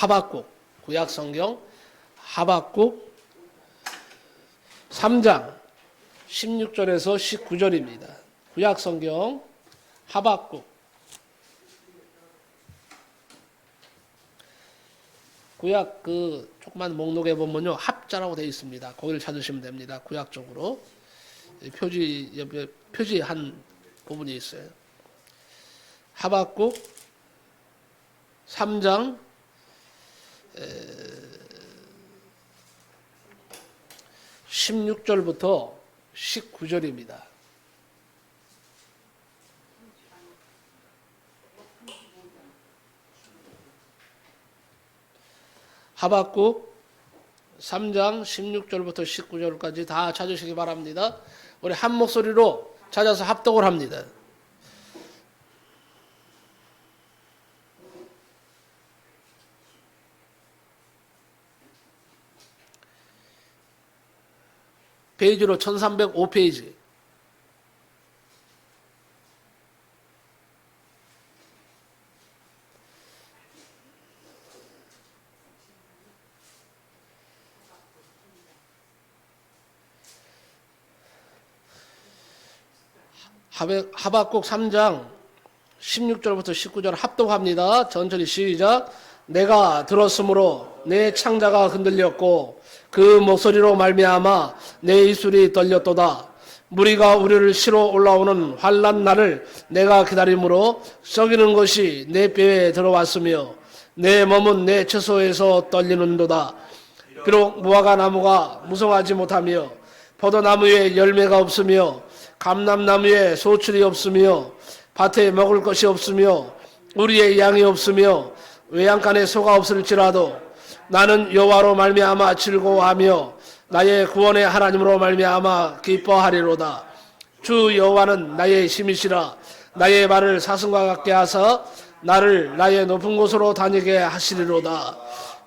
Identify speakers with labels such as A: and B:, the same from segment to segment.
A: 하박국, 구약성경 하박국 3장 16절에서 19절입니다. 구약성경 하박국. 구약 조그만 목록에 보면요, 합자라고 되어 있습니다. 거기를 찾으시면 됩니다. 구약 쪽으로 표지 옆에 표지한 부분이 있어요. 하박국 3장 16절부터 19절입니다. 하박국 3장 16절부터 19절까지 다 찾으시기 바랍니다. 우리 한 목소리로 찾아서 합독을 합니다. 페이지로 1305페이지. 하박국 3장 16절부터 19절 합독합니다. 천천히 시작. 내가 들었으므로 내 창자가 흔들렸고 그 목소리로 말미암아 내 입술이 떨렸도다. 무리가 우리를 치러 올라오는 환난 날을 내가 기다림으로 썩이는 것이 내 뼈에 들어왔으며 내 몸은 내 처소에서 떨리는도다. 비록 무화과 나무가 무성하지 못하며 포도나무에 열매가 없으며 감람나무에 소출이 없으며 밭에 먹을 것이 없으며 우리의 양이 없으며 외양간에 소가 없을지라도 나는 여호와로 말미암아 즐거워하며 나의 구원의 하나님으로 말미암아 기뻐하리로다. 주 여호와는 나의 힘이시라. 나의 발을 사슴과 같게 하사 나를 나의 높은 곳으로 다니게 하시리로다.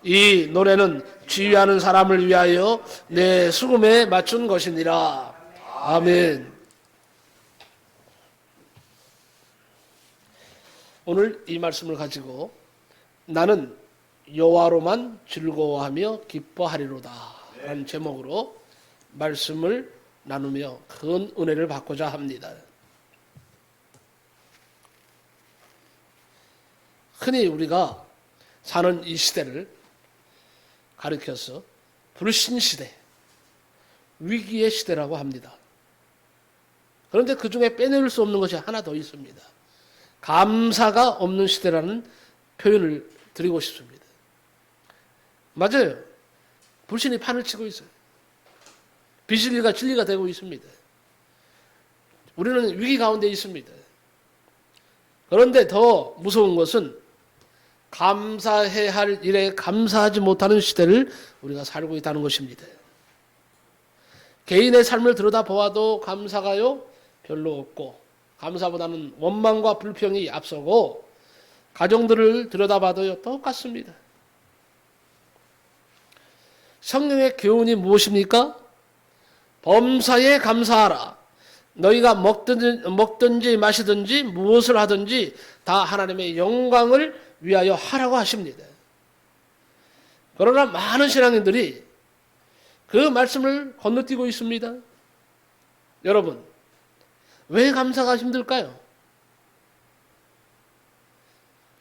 A: 이 노래는 지휘하는 사람을 위하여 내 수금에 맞춘 것이니라. 아멘. 오늘 이 말씀을 가지고 나는 여호와로만 즐거워하며 기뻐하리로다 라는 제목으로 말씀을 나누며 큰 은혜를 받고자 합니다. 흔히 우리가 사는 이 시대를 가리켜서 불신시대, 위기의 시대라고 합니다. 그런데 그 중에 빼낼 수 없는 것이 하나 더 있습니다. 감사가 없는 시대라는 표현을 드리고 싶습니다. 맞아요. 불신이 판을 치고 있어요. 비실리가 진리가 되고 있습니다. 우리는 위기 가운데 있습니다. 그런데 더 무서운 것은 감사해야 할 일에 감사하지 못하는 시대를 우리가 살고 있다는 것입니다. 개인의 삶을 들여다보아도 감사가요 별로 없고 감사보다는 원망과 불평이 앞서고 가정들을 들여다봐도 똑같습니다. 성령의 교훈이 무엇입니까? 범사에 감사하라. 너희가 먹든지 마시든지 무엇을 하든지 다 하나님의 영광을 위하여 하라고 하십니다. 그러나 많은 신앙인들이 그 말씀을 건너뛰고 있습니다. 여러분, 왜 감사가 힘들까요?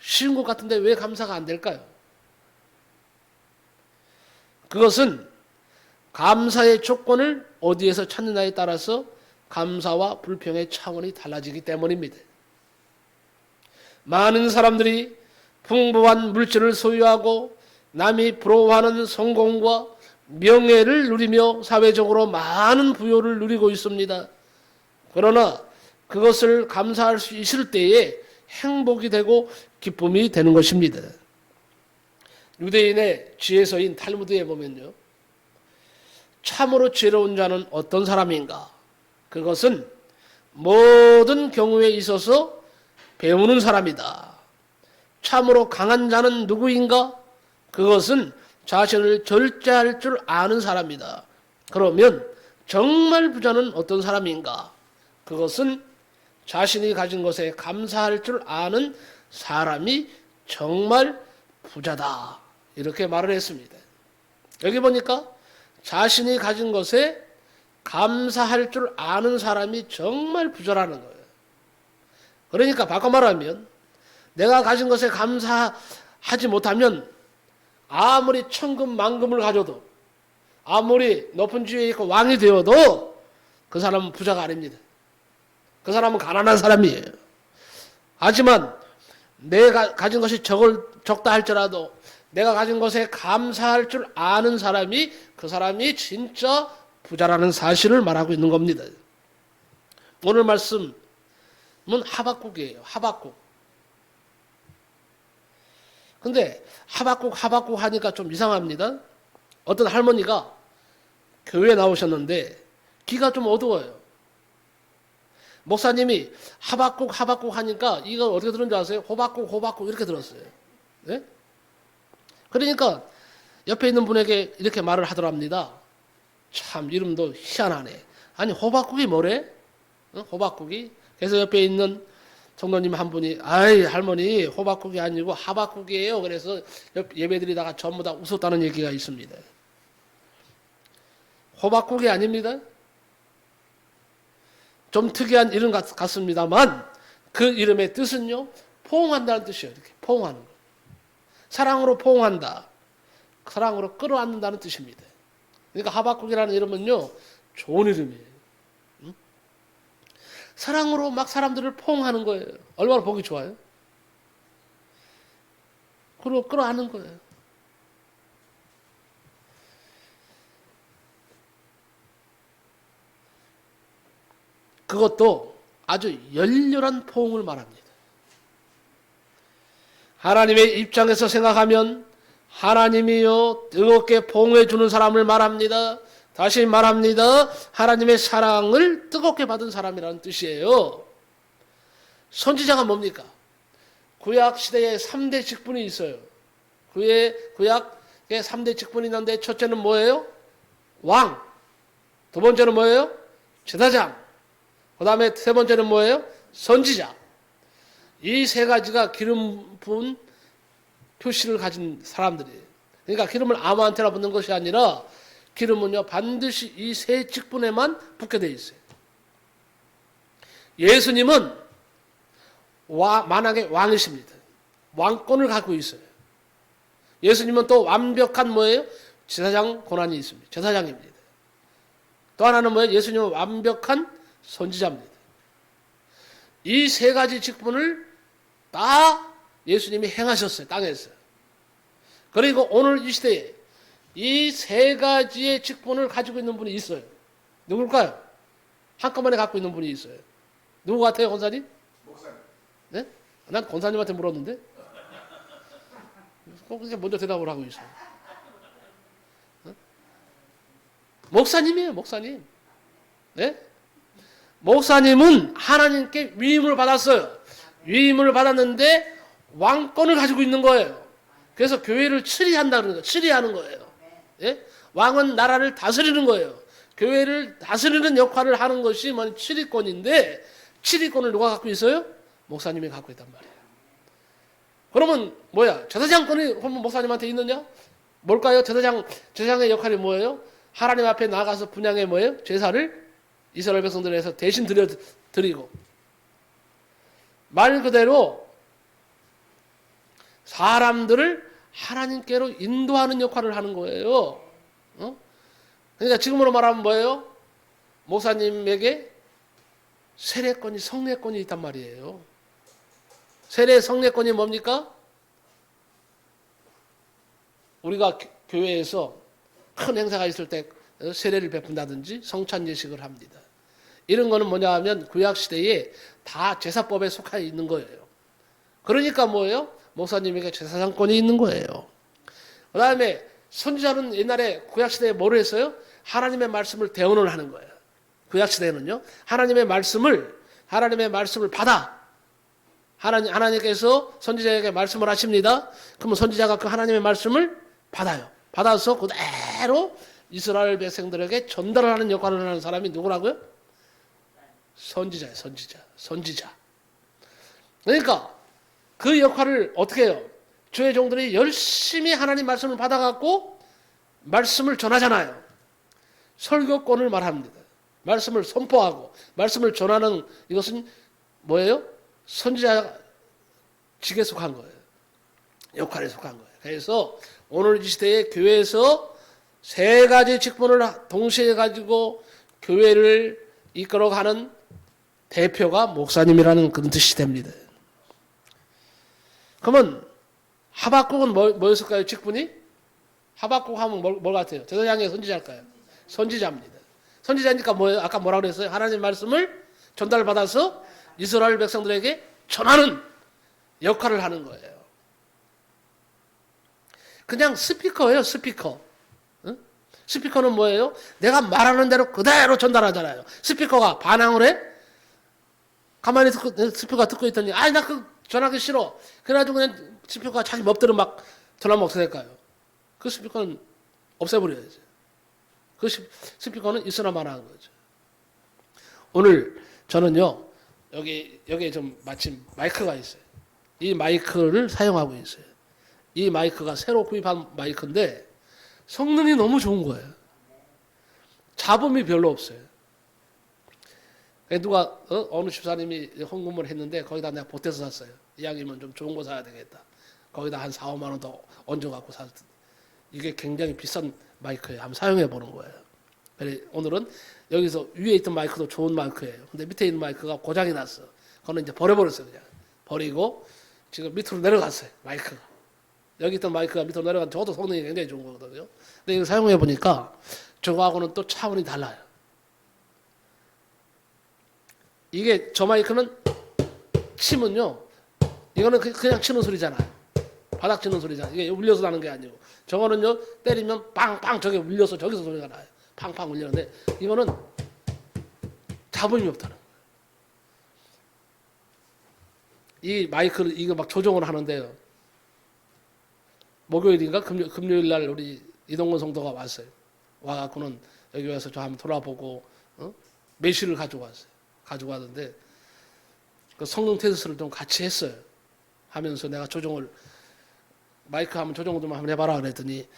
A: 쉬운 것 같은데 왜 감사가 안 될까요? 그것은 감사의 조건을 어디에서 찾느냐에 따라서 감사와 불평의 차원이 달라지기 때문입니다. 많은 사람들이 풍부한 물질을 소유하고 남이 부러워하는 성공과 명예를 누리며 사회적으로 많은 부요를 누리고 있습니다. 그러나 그것을 감사할 수 있을 때에 행복이 되고 기쁨이 되는 것입니다. 유대인의 지혜서인 탈무드에 보면요, 참으로 지혜로운 자는 어떤 사람인가? 그것은 모든 경우에 있어서 배우는 사람이다. 참으로 강한 자는 누구인가? 그것은 자신을 절제할 줄 아는 사람이다. 그러면 정말 부자는 어떤 사람인가? 그것은 자신이 가진 것에 감사할 줄 아는 사람이 정말 부자다 이렇게 말을 했습니다. 여기 보니까 자신이 가진 것에 감사할 줄 아는 사람이 정말 부자라는 거예요. 그러니까 바꿔 말하면 내가 가진 것에 감사하지 못하면 아무리 천금 만금을 가져도 아무리 높은 지위에 있고 왕이 되어도 그 사람은 부자가 아닙니다. 그 사람은 가난한 사람이에요. 하지만 내가 가진 것이 적다 할지라도 내가 가진 것에 감사할 줄 아는 사람이 그 사람이 진짜 부자라는 사실을 말하고 있는 겁니다. 오늘 말씀은 하박국이에요. 하박국. 근데 하박국 하니까 좀 이상합니다. 어떤 할머니가 교회에 나오셨는데 귀가 좀 어두워요. 목사님이 하박국 하니까 이거 어떻게 들은 줄 아세요? 호박국 이렇게 들었어요. 네? 그러니까 옆에 있는 분에게 이렇게 말을 하더랍니다. 참 이름도 희한하네. 아니 호박국이 뭐래? 호박국이? 그래서 옆에 있는 성도님 한 분이 아이 할머니 호박국이 아니고 하박국이에요. 그래서 예배드리다가 전부 다 웃었다는 얘기가 있습니다. 호박국이 아닙니다. 좀 특이한 이름 같습니다만 그 이름의 뜻은요 포옹한다는 뜻이에요. 이렇게 포옹하는 거. 사랑으로 포옹한다. 사랑으로 끌어안는다는 뜻입니다. 그러니까 하박국이라는 이름은요 좋은 이름이에요. 사랑으로 막 사람들을 포옹하는 거예요. 얼마나 보기 좋아요? 그리고 끌어안는 거예요. 그것도 아주 열렬한 포옹을 말합니다. 하나님의 입장에서 생각하면 하나님이요 뜨겁게 포옹해 주는 사람을 말합니다. 다시 말합니다. 하나님의 사랑을 뜨겁게 받은 사람이라는 뜻이에요. 선지자가 뭡니까? 구약 시대에 3대 직분이 있어요. 구약에 3대 직분이 있는데 첫째는 뭐예요? 왕. 두 번째는 뭐예요? 제사장. 그 다음에 세 번째는 뭐예요? 선지자. 이 세 가지가 기름 부은 표시를 가진 사람들이에요. 그러니까 기름을 아무한테나 붓는 것이 아니라 기름은요 반드시 이 세 직분에만 붓게 돼 있어요. 예수님은 만왕의 왕이십니다. 왕권을 갖고 있어요. 예수님은 또 완벽한 뭐예요? 제사장 권한이 있습니다. 제사장입니다. 또 하나는 뭐예요? 예수님은 완벽한 선지자입니다. 이 세 가지 직분을 다 예수님이 행하셨어요. 땅에서. 그리고 오늘 이 시대에 이 세 가지의 직분을 가지고 있는 분이 있어요. 누굴까요? 한꺼번에 갖고 있는 분이 있어요. 누구 같아요, 권사님?
B: 목사님.
A: 네? 난 권사님한테 물었는데. 꼭 이제 먼저 대답을 하고 있어요. 목사님이에요, 목사님. 네? 목사님은 하나님께 위임을 받았어요. 위임을 받았는데 왕권을 가지고 있는 거예요. 그래서 교회를 치리한다는 거예요. 치리하는 거예요. 예? 왕은 나라를 다스리는 거예요. 교회를 다스리는 역할을 하는 것이 뭐 치리권인데 치리권을 누가 갖고 있어요? 목사님이 갖고 있단 말이에요. 그러면 뭐야? 제사장권이 목사님한테 있느냐? 뭘까요? 제사장의 역할이 뭐예요? 하나님 앞에 나가서 분향의 뭐예요? 제사를 이스라엘 백성들에서 대신 드리고 말 그대로 사람들을 하나님께로 인도하는 역할을 하는 거예요. 그러니까 지금으로 말하면 뭐예요? 목사님에게 세례권이 성례권이 있단 말이에요. 세례 성례권이 뭡니까? 우리가 교회에서 큰 행사가 있을 때 세례를 베푼다든지 성찬 예식을 합니다. 이런 거는 뭐냐 하면 구약시대에 다 제사법에 속해 있는 거예요. 그러니까 뭐예요? 목사님에게 제사장권이 있는 거예요. 그 다음에 선지자는 옛날에 구약시대에 뭐를 했어요? 하나님의 말씀을 대언을 하는 거예요. 구약시대에는요. 하나님의 말씀을 받아. 하나님께서 선지자에게 말씀을 하십니다. 그러면 선지자가 그 하나님의 말씀을 받아요. 받아서 그대로 이스라엘 백성들에게 전달하는 역할을 하는 사람이 누구라고요? 선지자예요. 선지자. 그러니까 그 역할을 어떻게 해요? 주의 종들이 열심히 하나님 말씀을 받아갖고 말씀을 전하잖아요. 설교권을 말합니다. 말씀을 선포하고 말씀을 전하는 이것은 뭐예요? 선지자 직에 속한 거예요. 역할에 속한 거예요. 그래서 오늘 이 시대에 교회에서 세 가지 직분을 동시에 가지고 교회를 이끌어가는 대표가 목사님이라는 그런 뜻이 됩니다. 그러면 하박국은 뭐였을까요? 직분이? 하박국 하면 뭘 같아요? 제사장의 선지자일까요? 선지자입니다. 선지자니까 뭐예요? 아까 뭐라고 그랬어요? 하나님 말씀을 전달받아서 이스라엘 백성들에게 전하는 역할을 하는 거예요. 그냥 스피커예요, 스피커. 응? 스피커는 뭐예요? 내가 말하는 대로 그대로 전달하잖아요. 스피커가 반항을 해? 가만히 스피커가 듣고 있더니, 나 그 전하기 싫어. 그래가지고 그냥 스피커가 자기 멋대로 막 전하면 어떻게 될까요? 그 스피커는 없애버려야죠. 그 스피커는 있으나만 하는 거죠. 오늘 저는요, 여기에 좀 마침 마이크가 있어요. 이 마이크를 사용하고 있어요. 이 마이크가 새로 구입한 마이크인데 성능이 너무 좋은 거예요. 잡음이 별로 없어요. 누가 어느 집사님이 헌금을 했는데 거기다 내가 보태서 샀어요. 이왕이면 좀 좋은 거 사야 되겠다. 거기다 한 4, 5만 원 더 얹어갖고 샀어요. 이게 굉장히 비싼 마이크예요. 한번 사용해 보는 거예요. 그래서 오늘은 여기서 위에 있던 마이크도 좋은 마이크예요. 근데 밑에 있는 마이크가 고장이 났어. 그거는 이제 버려버렸어요. 그냥 버리고 지금 밑으로 내려갔어요. 마이크가. 여기 있던 마이크가 밑으로 내려간 저도 성능이 굉장히 좋은 거거든요. 근데 이거 사용해 보니까 저거하고는 또 차원이 달라요. 이게 저 마이크는 치면요, 이거는 그냥 치는 소리잖아요. 바닥 치는 소리잖아요. 이게 울려서 나는 게 아니고, 저거는요 때리면 빵빵 저게 울려서 저기서 소리가 나요. 팡팡 울리는데 이거는 잡음이 없다는 거예요. 이 마이크를 이거 막 조정을 하는데요. 목요일인가 금요일 날 우리 이동건 성도가 왔어요. 와갖고는 여기 와서 저 한번 돌아보고 메쉬를 가지고 왔어요. 가지고 왔는데 그 성능 테스트를 좀 같이 했어요. 하면서 내가 조정을 마이크 한번 조정 좀 한번 해봐라 그랬더니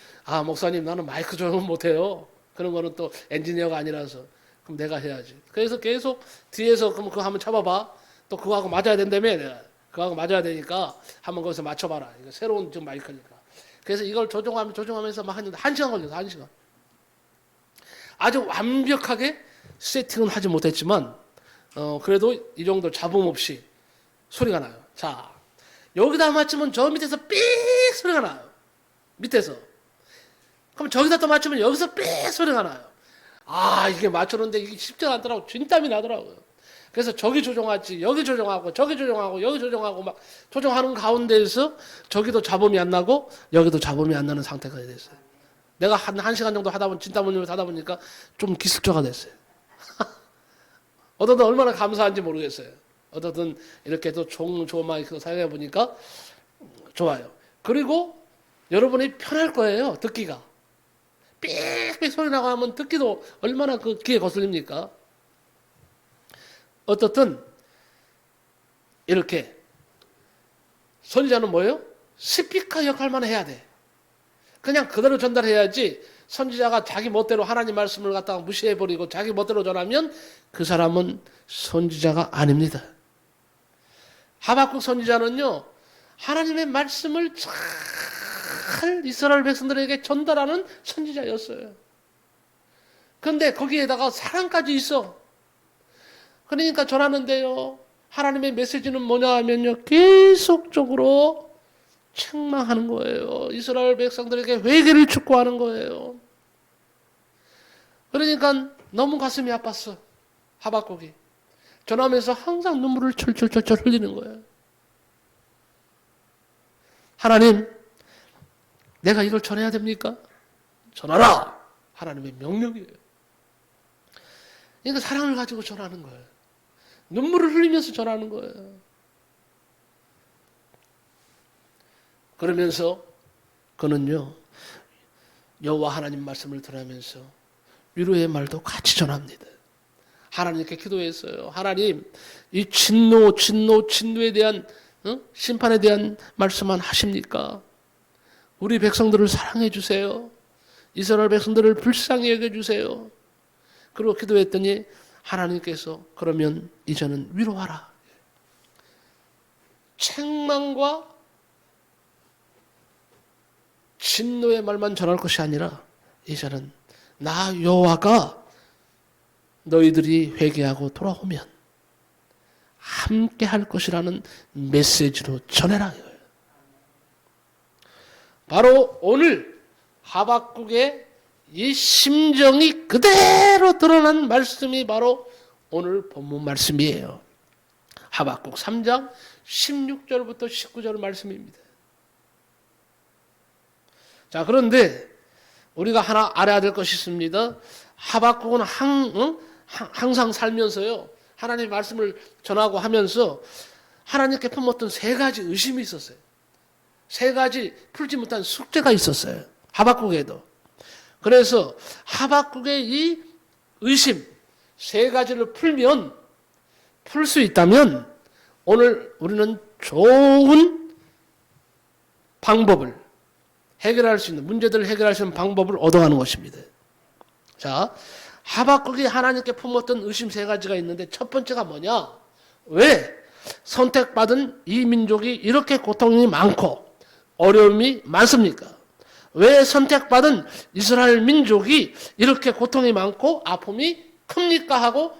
A: 목사님 나는 마이크 조정은 못해요. 그런 거는 또 엔지니어가 아니라서 그럼 내가 해야지. 그래서 계속 뒤에서 그럼 그거 한번 잡아봐. 또 그거하고 맞아야 된다며 내가. 그거하고 맞아야 되니까 한번 거기서 맞춰봐라. 이거 새로운 지금 마이크니까. 그래서 이걸 조정하면서 막 했는데 1시간 걸렸어. 1시간. 아주 완벽하게 세팅은 하지 못했지만 그래도 이 정도 잡음 없이 소리가 나요. 자, 여기다 맞추면 저 밑에서 삑 소리가 나요. 밑에서. 그럼 저기다 또 맞추면 여기서 삑 소리가 나요. 이게 맞추는데 이게 쉽지가 않더라고. 진땀이 나더라고요. 그래서 저기 조정하지, 여기 조정하고, 저기 조정하고, 여기 조정하고 막 조정하는 가운데에서 저기도 잡음이 안 나고 여기도 잡음이 안 나는 상태가 됐어요. 내가 한 시간 정도 하다 보니 진땀 흘리면서 하다 보니까 좀 기술자가 됐어요. 어떻든 얼마나 감사한지 모르겠어요. 어떻든 이렇게 또 좋은 마이크 사용해 보니까 좋아요. 그리고 여러분이 편할 거예요. 듣기가. 삑삑 소리 나고 하면 듣기도 얼마나 그 귀에 거슬립니까? 어떻든 이렇게 선지자는 뭐예요? 스피커 역할만 해야 돼. 그냥 그대로 전달해야지 선지자가 자기 멋대로 하나님 말씀을 갖다가 무시해버리고 자기 멋대로 전하면 그 사람은 선지자가 아닙니다. 하박국 선지자는요, 하나님의 말씀을 잘 이스라엘 백성들에게 전달하는 선지자였어요. 그런데 거기에다가 사랑까지 있어. 그러니까 전하는데요, 하나님의 메시지는 뭐냐 하면요, 계속적으로 책망하는 거예요. 이스라엘 백성들에게 회개를 촉구하는 거예요. 그러니까 너무 가슴이 아팠어. 하박국이. 전하면서 항상 눈물을 철철철철 흘리는 거예요. 하나님, 내가 이걸 전해야 됩니까? 전하라! 하나님의 명령이에요. 그러니까 사랑을 가지고 전하는 거예요. 눈물을 흘리면서 전하는 거예요. 그러면서 그는요, 여호와 하나님 말씀을 들으면서 위로의 말도 같이 전합니다. 하나님께 기도했어요. 하나님, 이 진노에 대한 심판에 대한 말씀만 하십니까? 우리 백성들을 사랑해 주세요. 이스라엘 백성들을 불쌍히 여겨 주세요. 그리고 기도했더니 하나님께서 그러면 이제는 위로하라. 책망과 진노의 말만 전할 것이 아니라 이제는 나 여호와가 너희들이 회개하고 돌아오면 함께 할 것이라는 메시지로 전해라. 바로 오늘 하박국의 이 심정이 그대로 드러난 말씀이 바로 오늘 본문 말씀이에요. 하박국 3장 16절부터 19절 말씀입니다. 자, 그런데 우리가 하나 알아야 될 것이 있습니다. 하박국은 항상 살면서요, 하나님의 말씀을 전하고 하면서 하나님께 품었던 세 가지 의심이 있었어요. 세 가지 풀지 못한 숙제가 있었어요. 하박국에도. 그래서 하박국의 이 의심 세 가지를 풀 수 있다면 오늘 우리는 좋은 방법을 해결할 수 있는, 문제들을 해결할 수 있는 방법을 얻어가는 것입니다. 자, 하박국이 하나님께 품었던 의심 세 가지가 있는데 첫 번째가 뭐냐? 왜 선택받은 이 민족이 이렇게 고통이 많고 어려움이 많습니까? 왜 선택받은 이스라엘 민족이 이렇게 고통이 많고 아픔이 큽니까? 하고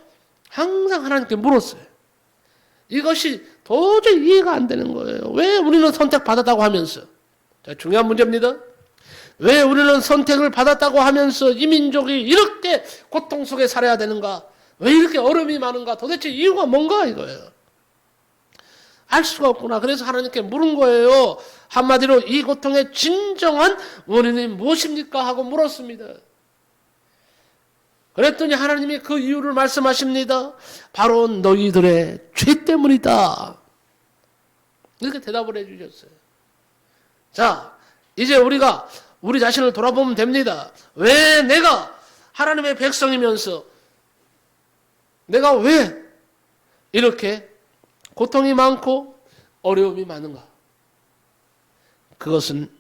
A: 항상 하나님께 물었어요. 이것이 도저히 이해가 안 되는 거예요. 왜 우리는 선택받았다고 하면서, 자, 중요한 문제입니다. 왜 우리는 선택을 받았다고 하면서 이 민족이 이렇게 고통 속에 살아야 되는가? 왜 이렇게 어려움이 많은가? 도대체 이유가 뭔가 이거예요. 알 수가 없구나. 그래서 하나님께 물은 거예요. 한마디로 이 고통의 진정한 원인이 무엇입니까? 하고 물었습니다. 그랬더니 하나님이 그 이유를 말씀하십니다. 바로 너희들의 죄 때문이다. 이렇게 대답을 해주셨어요. 자, 이제 우리가 우리 자신을 돌아보면 됩니다. 왜 내가 하나님의 백성이면서 내가 왜 이렇게 고통이 많고 어려움이 많은가? 그것은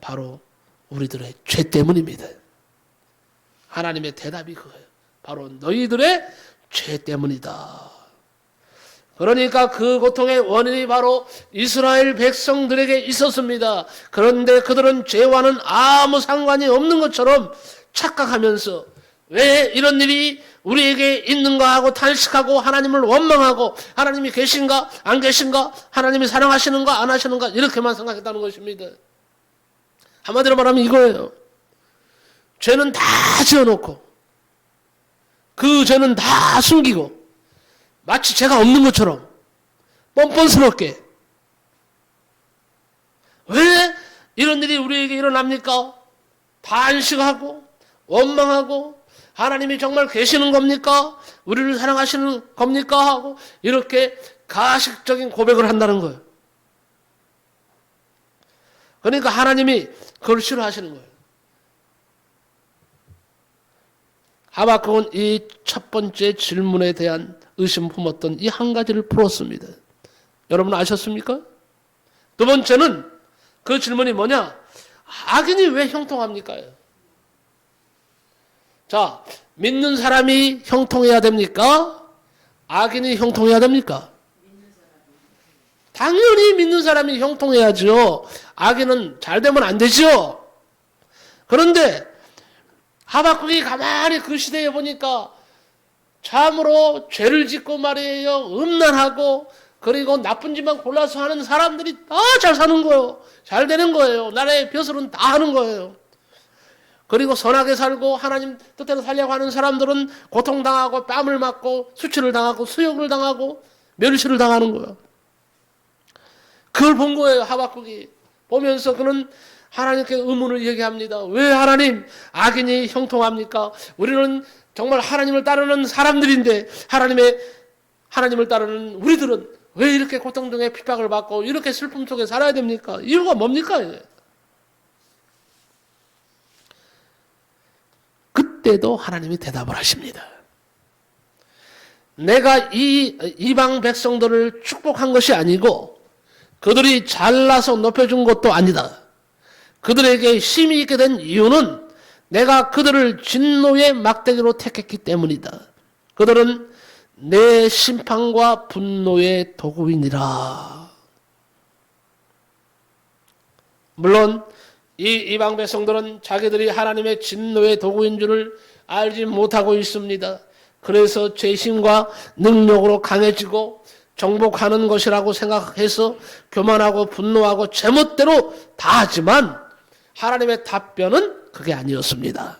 A: 바로 우리들의 죄 때문입니다. 하나님의 대답이 그거예요. 바로 너희들의 죄 때문이다. 그러니까 그 고통의 원인이 바로 이스라엘 백성들에게 있었습니다. 그런데 그들은 죄와는 아무 상관이 없는 것처럼 착각하면서 왜 이런 일이 우리에게 있는가 하고 탄식하고 하나님을 원망하고 하나님이 계신가 안 계신가, 하나님이 사랑하시는가 안 하시는가, 이렇게만 생각했다는 것입니다. 한마디로 말하면 이거예요. 죄는 다 지어놓고 그 죄는 다 숨기고 마치 죄가 없는 것처럼 뻔뻔스럽게, 왜 이런 일이 우리에게 일어납니까? 탄식하고 원망하고 하나님이 정말 계시는 겁니까? 우리를 사랑하시는 겁니까? 하고 이렇게 가식적인 고백을 한다는 거예요. 그러니까 하나님이 그걸 싫어하시는 거예요. 하박국은 이 첫 번째 질문에 대한 의심 품었던 이 한 가지를 풀었습니다. 여러분 아셨습니까? 두 번째는 그 질문이 뭐냐? 악인이 왜 형통합니까? 자, 믿는 사람이 형통해야 됩니까? 악인이 형통해야 됩니까? 당연히 믿는 사람이 형통해야죠. 악인은 잘 되면 안 되죠. 그런데 하박국이 가만히 그 시대에 보니까 참으로 죄를 짓고 말이에요. 음란하고 그리고 나쁜 짓만 골라서 하는 사람들이 다 잘 사는 거예요. 잘 되는 거예요. 나라의 벼슬은 다 하는 거예요. 그리고 선하게 살고 하나님 뜻대로 살려고 하는 사람들은 고통당하고 뺨을 맞고 수치를 당하고 수욕을 당하고 멸시를 당하는 거예요. 그걸 본 거예요. 하박국이 보면서 그는 하나님께 의문을 얘기합니다. 왜 하나님 악인이 형통합니까? 우리는 정말 하나님을 따르는 사람들인데 하나님을 따르는 우리들은 왜 이렇게 고통 중에 핍박을 받고 이렇게 슬픔 속에 살아야 됩니까? 이유가 뭡니까? 그때도 하나님이 대답을 하십니다. 내가 이 이방 백성들을 축복한 것이 아니고 그들이 잘나서 높여준 것도 아니다. 그들에게 힘이 있게 된 이유는 내가 그들을 진노의 막대기로 택했기 때문이다. 그들은 내 심판과 분노의 도구이니라. 물론 이 이방 백성들은 자기들이 하나님의 진노의 도구인 줄을 알지 못하고 있습니다. 그래서 죄심과 능력으로 강해지고 정복하는 것이라고 생각해서 교만하고 분노하고 제멋대로 다 하지만 하나님의 답변은 그게 아니었습니다.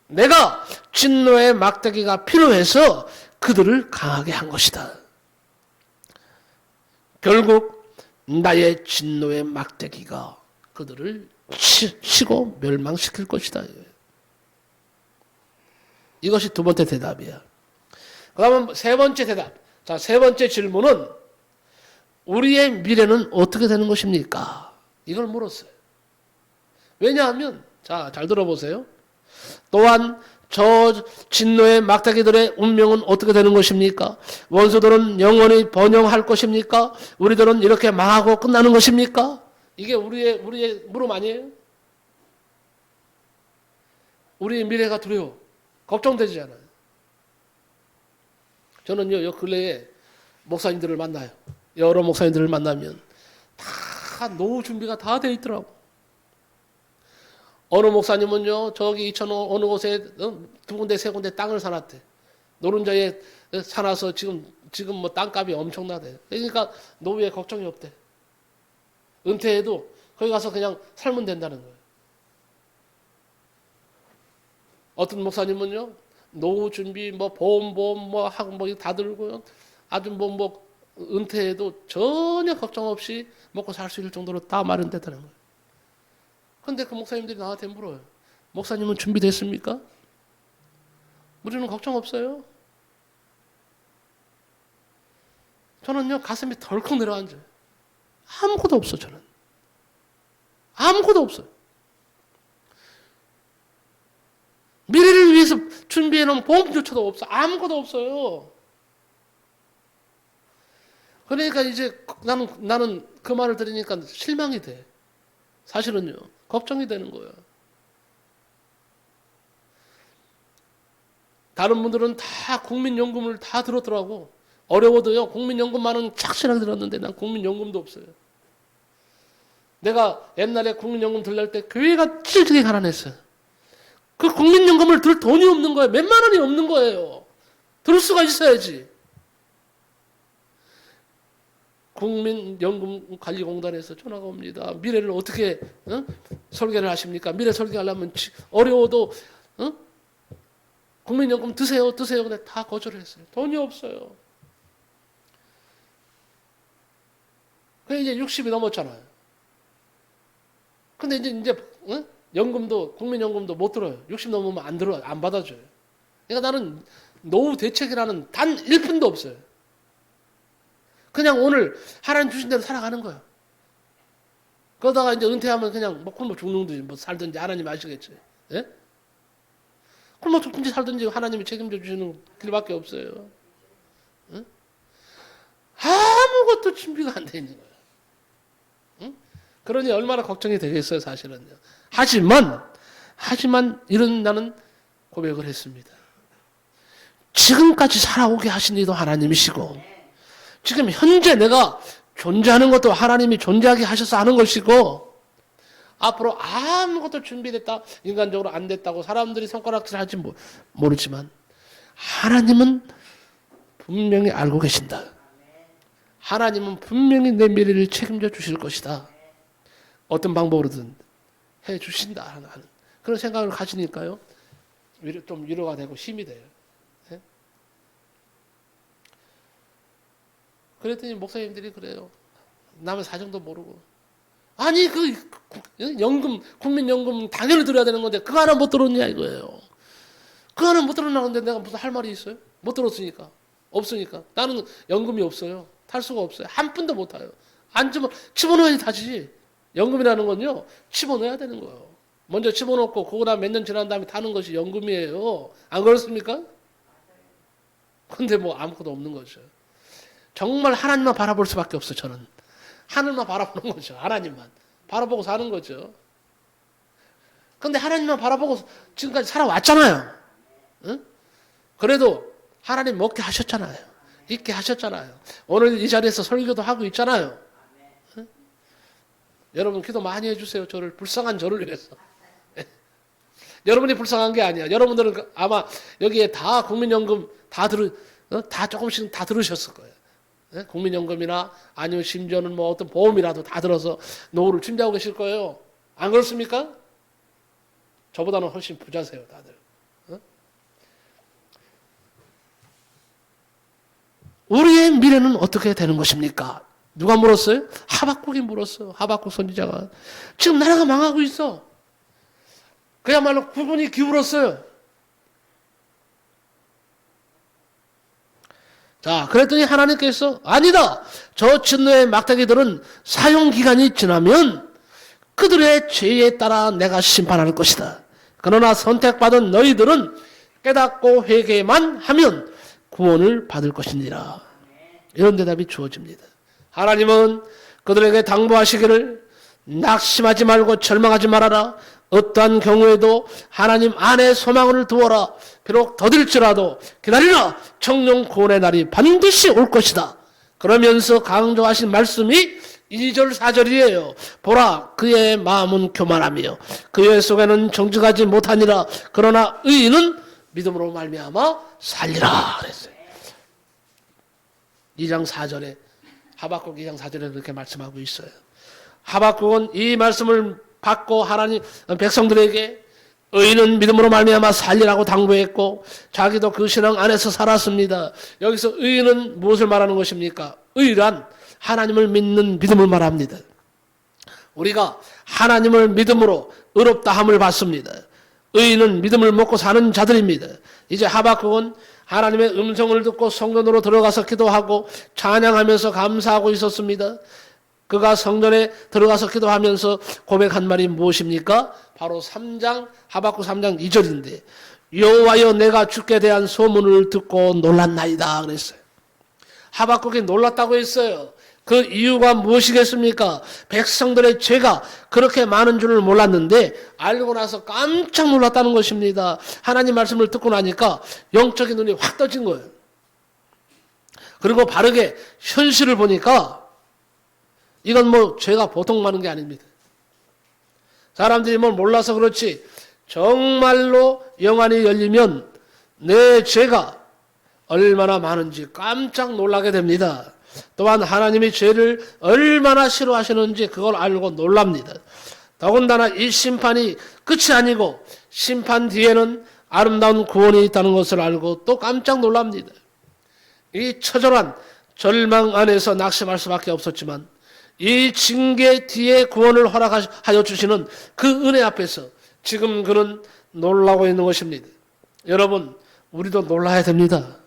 A: 내가 진노의 막대기가 필요해서 그들을 강하게 한 것이다. 결국 나의 진노의 막대기가 그들을 치고 멸망시킬 것이다. 이것이 두 번째 대답이야. 그러면 세 번째 대답. 자, 세 번째 질문은 우리의 미래는 어떻게 되는 것입니까? 이걸 물었어요. 왜냐하면 자, 잘 들어보세요. 또한 저 진노의 막대기들의 운명은 어떻게 되는 것입니까? 원수들은 영원히 번영할 것입니까? 우리들은 이렇게 망하고 끝나는 것입니까? 이게 우리의 물음 아니에요? 우리의 미래가 두려워. 걱정되잖아요. 저는요, 요 근래에 목사님들을 만나요. 여러 목사님들을 만나면 다 노후 준비가 다 돼 있더라고. 어느 목사님은요, 저기 이천 어느 곳에 두 군데, 세 군데 땅을 사놨대. 노른자에 사놔서 지금 뭐 땅값이 엄청나대. 그러니까 노후에 걱정이 없대. 은퇴해도 거기 가서 그냥 살면 된다는 거예요. 어떤 목사님은요, 노후 준비, 뭐 보험 뭐 하고 뭐 다 들고요. 아주 뭐 은퇴해도 전혀 걱정 없이 먹고 살 수 있을 정도로 다 마련됐다는 거예요. 그런데 그 목사님들이 나한테 물어요. 목사님은 준비됐습니까? 우리는 걱정 없어요. 저는요, 가슴이 덜컥 내려앉아요. 아무것도 없어, 저는. 아무것도 없어요. 미래를 위해서 준비해놓은 보험조차도 없어. 아무것도 없어요. 그러니까 이제 나는 그 말을 들으니까 실망이 돼. 사실은요, 걱정이 되는 거예요. 다른 분들은 다 국민연금을 다 들었더라고. 어려워도요, 국민연금만은 착실하게 들었는데 난 국민연금도 없어요. 내가 옛날에 국민연금 들릴 때 교회가 찔찔하게 가난했어요. 그 국민연금을 들 돈이 없는 거예요. 몇만 원이 없는 거예요. 들을 수가 있어야지. 국민연금관리공단에서 전화가 옵니다. 미래를 어떻게 설계를 하십니까? 미래 설계하려면 어려워도 국민연금 드세요. 근데 다 거절했어요. 돈이 없어요. 그래 이제 60이 넘었잖아요. 근데 이제 연금도 국민연금도 못 들어요. 60 넘으면 안 들어, 안 받아줘요. 그러니까 나는 노후 대책이라는 단 1푼도 없어요. 그냥 오늘 하나님 주신 대로 살아가는 거예요. 그러다가 이제 은퇴하면 그냥 뭐 굶어 죽는지 뭐 살든지 하나님 아시겠지. 예? 굶어 죽든지 살든지 하나님이 책임져 주시는 길밖에 없어요. 예? 아무것도 준비가 안 돼 있는 거예요. 응? 그러니 얼마나 걱정이 되겠어요, 사실은요. 하지만 이런 나는 고백을 했습니다. 지금까지 살아오게 하신 이도 하나님이시고 지금 현재 내가 존재하는 것도 하나님이 존재하게 하셔서 하는 것이고 앞으로 아무것도 준비됐다 인간적으로 안 됐다고 사람들이 손가락질 할지 모르지만 하나님은 분명히 알고 계신다. 하나님은 분명히 내 미래를 책임져 주실 것이다. 어떤 방법으로든 해 주신다 하는 그런 생각을 가지니까요. 좀 위로가 되고 힘이 돼요. 네? 그랬더니 목사님들이 그래요. 남의 사정도 모르고. 아니 국민연금 당연히 들어야 되는 건데 그거 하나 못 들었냐 이거예요. 그거 하나 못 들었나는데 내가 무슨 할 말이 있어요? 못 들었으니까. 없으니까. 나는 연금이 없어요. 탈 수가 없어요. 한 푼도 못 타요. 앉으면 집어넣어야 타지. 연금이라는 건요. 집어넣어야 되는 거예요. 먼저 집어넣고 그거다 몇 년 지난 다음에 타는 것이 연금이에요. 안 그렇습니까? 근데 뭐 아무것도 없는 거죠. 정말 하나님만 바라볼 수밖에 없어요. 저는. 하늘만 바라보는 거죠. 하나님만 바라보고 사는 거죠. 근데 하나님만 바라보고 지금까지 살아왔잖아요. 응? 그래도 하나님 먹게 하셨잖아요. 있게 하셨잖아요. 오늘 이 자리에서 설교도 하고 있잖아요. 응? 여러분 기도 많이 해주세요. 저를 불쌍한 저를 위해서. 여러분이 불쌍한 게 아니야. 여러분들은 아마 여기에 다 국민연금 다 조금씩 다 들으셨을 거예요. 네? 국민연금이나 아니면 심지어는 뭐 어떤 보험이라도 다 들어서 노후를 준비하고 계실 거예요. 안 그렇습니까? 저보다는 훨씬 부자세요, 다들. 어? 우리의 미래는 어떻게 되는 것입니까? 누가 물었어요? 하박국이 물었어요. 하박국 선지자가. 지금 나라가 망하고 있어. 그야말로 국군이 기울었어요. 자, 그랬더니 하나님께서 아니다. 저 진노의 막대기들은 사용기간이 지나면 그들의 죄에 따라 내가 심판할 것이다. 그러나 선택받은 너희들은 깨닫고 회개만 하면 구원을 받을 것이니라. 이런 대답이 주어집니다. 하나님은 그들에게 당부하시기를 낙심하지 말고 절망하지 말아라. 어떠한 경우에도 하나님 안에 소망을 두어라. 비록 더딜지라도 기다리라. 청령 구원의 날이 반드시 올 것이다. 그러면서 강조하신 말씀이 2절 4절이에요. 보라 그의 마음은 교만하며 그의 속에는 정직하지 못하니라. 그러나 의인은 믿음으로 말미암아 살리라 그랬어요. 2장 4절에 하박국 2장 4절에 그렇게 말씀하고 있어요. 하박국은 이 말씀을 받고 하나님 백성들에게 의인은 믿음으로 말미암아 살리라고 당부했고 자기도 그 신앙 안에서 살았습니다. 여기서 의인은 무엇을 말하는 것입니까? 의란 하나님을 믿는 믿음을 말합니다. 우리가 하나님을 믿음으로 의롭다함을 받습니다. 의인은 믿음을 먹고 사는 자들입니다. 이제 하박국은 하나님의 음성을 듣고 성전으로 들어가서 기도하고 찬양하면서 감사하고 있었습니다. 그가 성전에 들어가서 기도하면서 고백한 말이 무엇입니까? 바로 3장 하박국 3장 2절인데 여호와여 내가 주께 대한 소문을 듣고 놀랐나이다 그랬어요. 하박국이 놀랐다고 했어요. 그 이유가 무엇이겠습니까? 백성들의 죄가 그렇게 많은 줄을 몰랐는데 알고 나서 깜짝 놀랐다는 것입니다. 하나님 말씀을 듣고 나니까 영적인 눈이 확 떠진 거예요. 그리고 바르게 현실을 보니까 이건 뭐 죄가 보통 많은 게 아닙니다. 사람들이 뭘 몰라서 그렇지 정말로 영안이 열리면 내 죄가 얼마나 많은지 깜짝 놀라게 됩니다. 또한 하나님이 죄를 얼마나 싫어하시는지 그걸 알고 놀랍니다. 더군다나 이 심판이 끝이 아니고 심판 뒤에는 아름다운 구원이 있다는 것을 알고 또 깜짝 놀랍니다. 이 처절한 절망 안에서 낙심할 수밖에 없었지만 이 징계 뒤에 구원을 허락하여 주시는 그 은혜 앞에서 지금 그는 놀라고 있는 것입니다. 여러분, 우리도 놀라야 됩니다.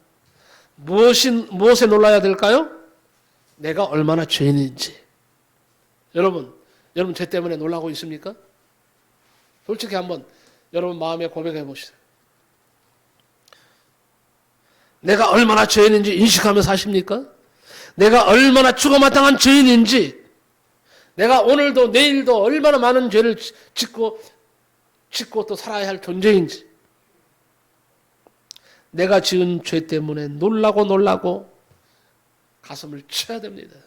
A: 무엇에 놀라야 될까요? 내가 얼마나 죄인인지. 여러분 죄 때문에 놀라고 있습니까? 솔직히 한번 여러분 마음에 고백해 보시죠. 내가 얼마나 죄인인지 인식하며 사십니까? 내가 얼마나 죽어마땅한 죄인인지, 내가 오늘도 내일도 얼마나 많은 죄를 짓고 또 살아야 할 존재인지, 내가 지은 죄 때문에 놀라고 가슴을 쳐야 됩니다.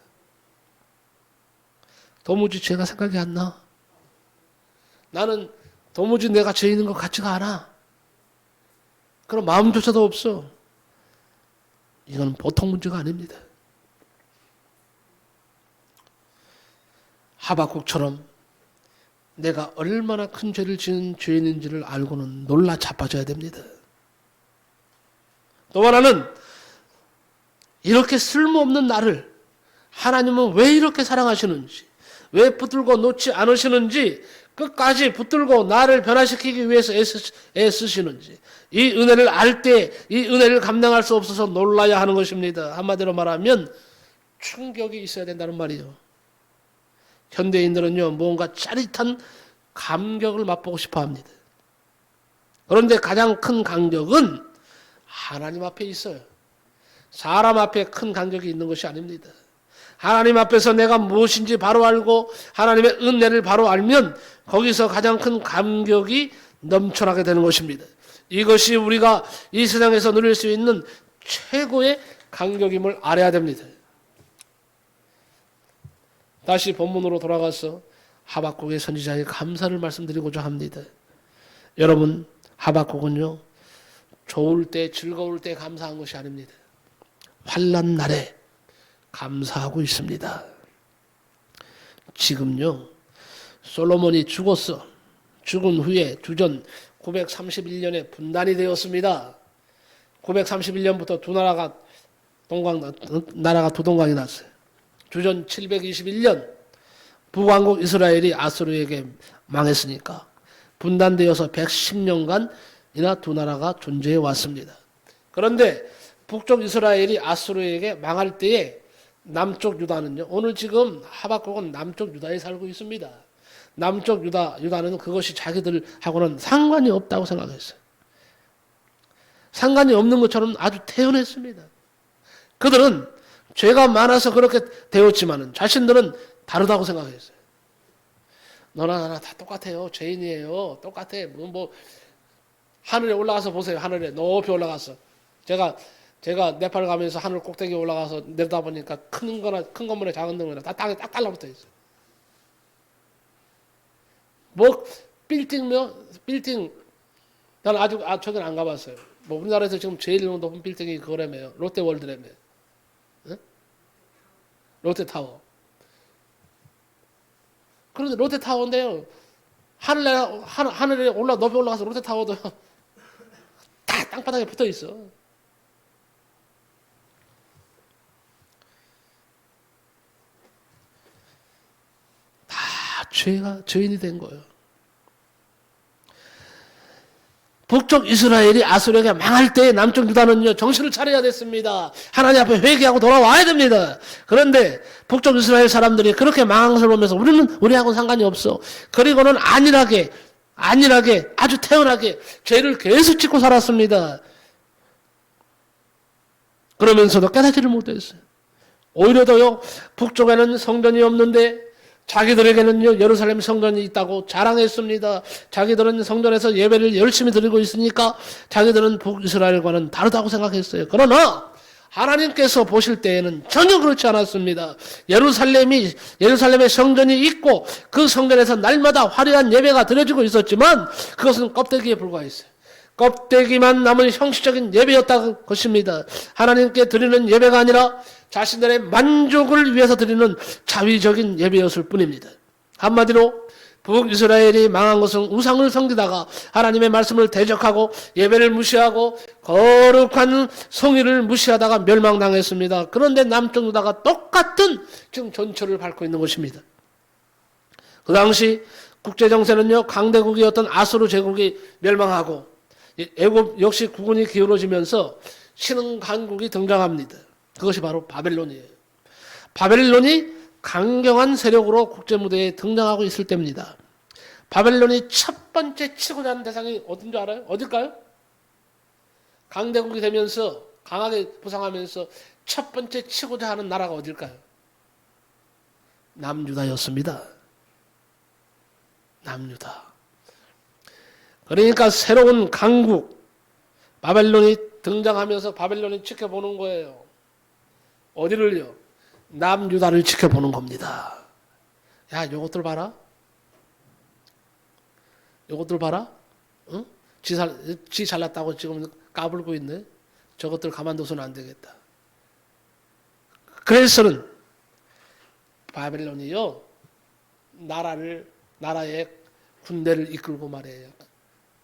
A: 도무지 죄가 생각이 안 나. 나는 도무지 내가 죄 있는 것 같지가 않아. 그런 마음조차도 없어. 이건 보통 문제가 아닙니다. 하박국처럼 내가 얼마나 큰 죄를 지은 죄인인지를 알고는 놀라 자빠져야 됩니다. 또 하나는 이렇게 쓸모없는 나를 하나님은 왜 이렇게 사랑하시는지, 왜 붙들고 놓지 않으시는지, 끝까지 붙들고 나를 변화시키기 위해서 애쓰시는지, 이 은혜를 알 때 이 은혜를 감당할 수 없어서 놀라야 하는 것입니다. 한마디로 말하면 충격이 있어야 된다는 말이에요. 현대인들은요, 뭔가 짜릿한 감격을 맛보고 싶어 합니다. 그런데 가장 큰 감격은 하나님 앞에 있어요. 사람 앞에 큰 감격이 있는 것이 아닙니다. 하나님 앞에서 내가 무엇인지 바로 알고 하나님의 은혜를 바로 알면 거기서 가장 큰 감격이 넘쳐나게 되는 것입니다. 이것이 우리가 이 세상에서 누릴 수 있는 최고의 감격임을 알아야 됩니다. 다시 본문으로 돌아가서 하박국의 선지자의 감사를 말씀드리고자 합니다. 여러분, 하박국은요, 좋을 때 즐거울 때 감사한 것이 아닙니다. 환난 날에 감사하고 있습니다. 지금요, 솔로몬이 죽었어. 죽은 후에 주전 931년에 분단이 되었습니다. 931년부터 나라가 두 동강이 났어요. 주전 721년 북왕국 이스라엘이 아수르에게 망했으니까 분단되어서 110년간이나 두 나라가 존재해 왔습니다. 그런데 북쪽 이스라엘이 아수르에게 망할 때에 남쪽 유다는요, 오늘 지금 하박국은 남쪽 유다에 살고 있습니다. 남쪽 유다는 그것이 자기들하고는 상관이 없다고 생각했어요. 상관이 없는 것처럼 아주 태연했습니다. 그들은 죄가 많아서 그렇게 되었지만 자신들은 다르다고 생각했어요. 너나 나나 다 똑같아요. 죄인이에요. 똑같아. 하늘에 올라가서 보세요. 하늘에 높이 올라가서. 제가 네팔 가면서 하늘 꼭대기에 올라가서 내려다보니까 큰 건물에 작은 건물에 다 땅에 딱 달라붙어 있어요. 빌딩, 나는 아직 최근 안 가봤어요. 우리나라에서 지금 제일 높은 빌딩이 그거라며요. 롯데월드라며요. 응? 롯데타워. 그런데 롯데타워인데요, 하늘에 높이 올라가서 롯데타워도 다 땅바닥에 붙어 있어. 다 죄인이 된 거예요. 북쪽 이스라엘이 아수르에게 망할 때 남쪽 유다는요, 정신을 차려야 됐습니다. 하나님 앞에 회개하고 돌아와야 됩니다. 그런데 북쪽 이스라엘 사람들이 그렇게 망한 것을 보면서 우리하고는 상관이 없어. 그리고는 안일하게 아주 태연하게 죄를 계속 짓고 살았습니다. 그러면서도 깨닫지를 못했어요. 오히려 더요, 북쪽에는 성전이 없는데 자기들에게는요, 예루살렘 성전이 있다고 자랑했습니다. 자기들은 성전에서 예배를 열심히 드리고 있으니까 자기들은 북이스라엘과는 다르다고 생각했어요. 그러나 하나님께서 보실 때에는 전혀 그렇지 않았습니다. 예루살렘에 성전이 있고 그 성전에서 날마다 화려한 예배가 드려지고 있었지만 그것은 껍데기에 불과했어요. 껍데기만 남은 형식적인 예배였다는 것입니다. 하나님께 드리는 예배가 아니라 자신들의 만족을 위해서 드리는 자위적인 예배였을 뿐입니다. 한마디로 북이스라엘이 망한 것은 우상을 섬기다가 하나님의 말씀을 대적하고 예배를 무시하고 거룩한 성의를 무시하다가 멸망당했습니다. 그런데 남쪽 유다가 똑같은 지금 전철을 밟고 있는 것입니다. 그 당시 국제정세는요, 강대국이었던 아수르 제국이 멸망하고 애굽 역시 국군이 기울어지면서 신흥강국이 등장합니다. 그것이 바로 바벨론이에요. 바벨론이 강경한 세력으로 국제무대에 등장하고 있을 때입니다. 바벨론이 첫 번째 치고자 하는 대상이 어딘 줄 알아요? 어딜까요? 강대국이 되면서 강하게 부상하면서 첫 번째 치고자 하는 나라가 어딜까요? 남유다였습니다. 남유다. 그러니까 새로운 강국 바벨론이 등장하면서 바벨론이 지켜보는 거예요. 어디를요? 남유다를 지켜보는 겁니다. 야, 요것들 봐라. 요것들 봐라. 응? 지 잘났다고 지금 까불고 있네. 저것들 가만둬서는 안 되겠다. 그래서는 바벨론이요, 나라의 군대를 이끌고 말이에요,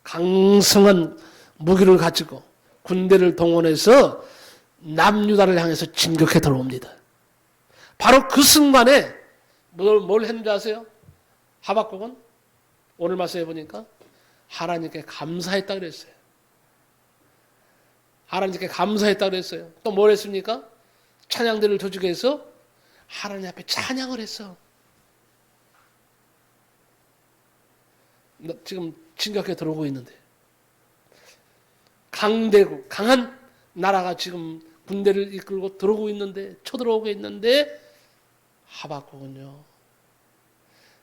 A: 강성한 무기를 가지고 군대를 동원해서 남유다를 향해서 진격해 들어옵니다. 바로 그 순간에 뭘 했는지 아세요? 하박국은 오늘 말씀해 보니까 하나님께 감사했다 그랬어요. 하나님께 감사했다 그랬어요. 또 뭘 했습니까? 찬양대를 조직해서 하나님 앞에 찬양을 했어. 지금 진격해 들어오고 있는데, 강대국, 강한 나라가 지금 군대를 이끌고 들어오고 있는데, 쳐들어오고 있는데 하박국은요,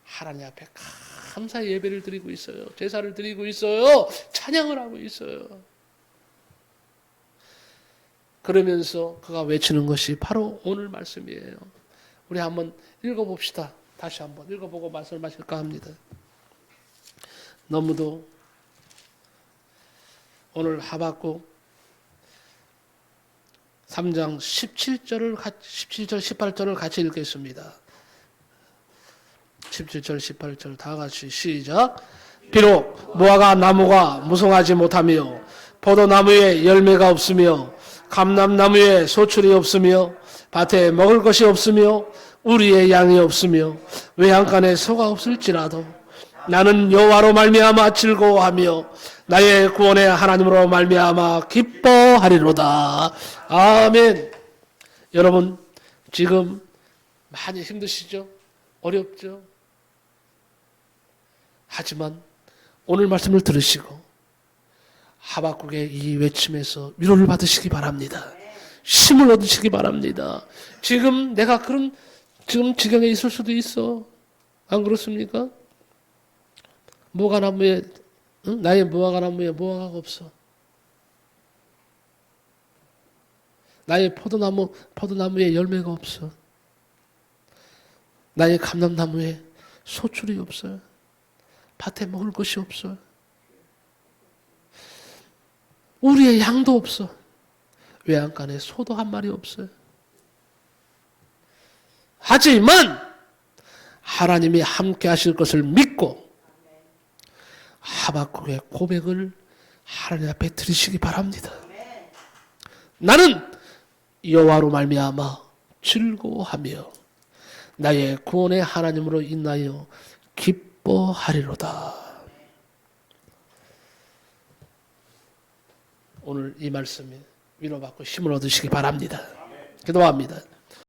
A: 하나님 앞에 감사 예배를 드리고 있어요. 제사를 드리고 있어요. 찬양을 하고 있어요. 그러면서 그가 외치는 것이 바로 오늘 말씀이에요. 우리 한번 읽어봅시다. 다시 한번 읽어보고 말씀을 마실까 합니다. 너무도 오늘 하박국 3장 17절, 18절을 같이 읽겠습니다. 17절, 18절 다 같이 시작. 비록 무화과 나무가 무성하지 못하며 포도나무에 열매가 없으며 감람나무에 소출이 없으며 밭에 먹을 것이 없으며 우리의 양이 없으며 외양간에 소가 없을지라도 나는 여호와로 말미암아 즐거워하며 나의 구원의 하나님으로 말미암아 기뻐하리로다. 아멘. 여러분 지금 많이 힘드시죠? 어렵죠? 하지만 오늘 말씀을 들으시고 하박국의 이 외침에서 위로를 받으시기 바랍니다. 힘을 얻으시기 바랍니다. 지금 내가 그런 지경에 있을 수도 있어. 안 그렇습니까? 무화과나무에 나의 무화과나무에 무화과가 없어. 나의 포도나무에 열매가 없어. 나의 감람나무에 소출이 없어요. 밭에 먹을 것이 없어요. 우리의 양도 없어. 외양간에 소도 한 마리 없어요. 하지만 하나님이 함께 하실 것을 믿고 하박국의 고백을 하나님 앞에 드리시기 바랍니다. 나는 여호와로 말미암아 즐거워하며 나의 구원의 하나님으로 인하여 기뻐하리로다. 오늘 이 말씀에 위로받고 힘을 얻으시기 바랍니다. 기도합니다.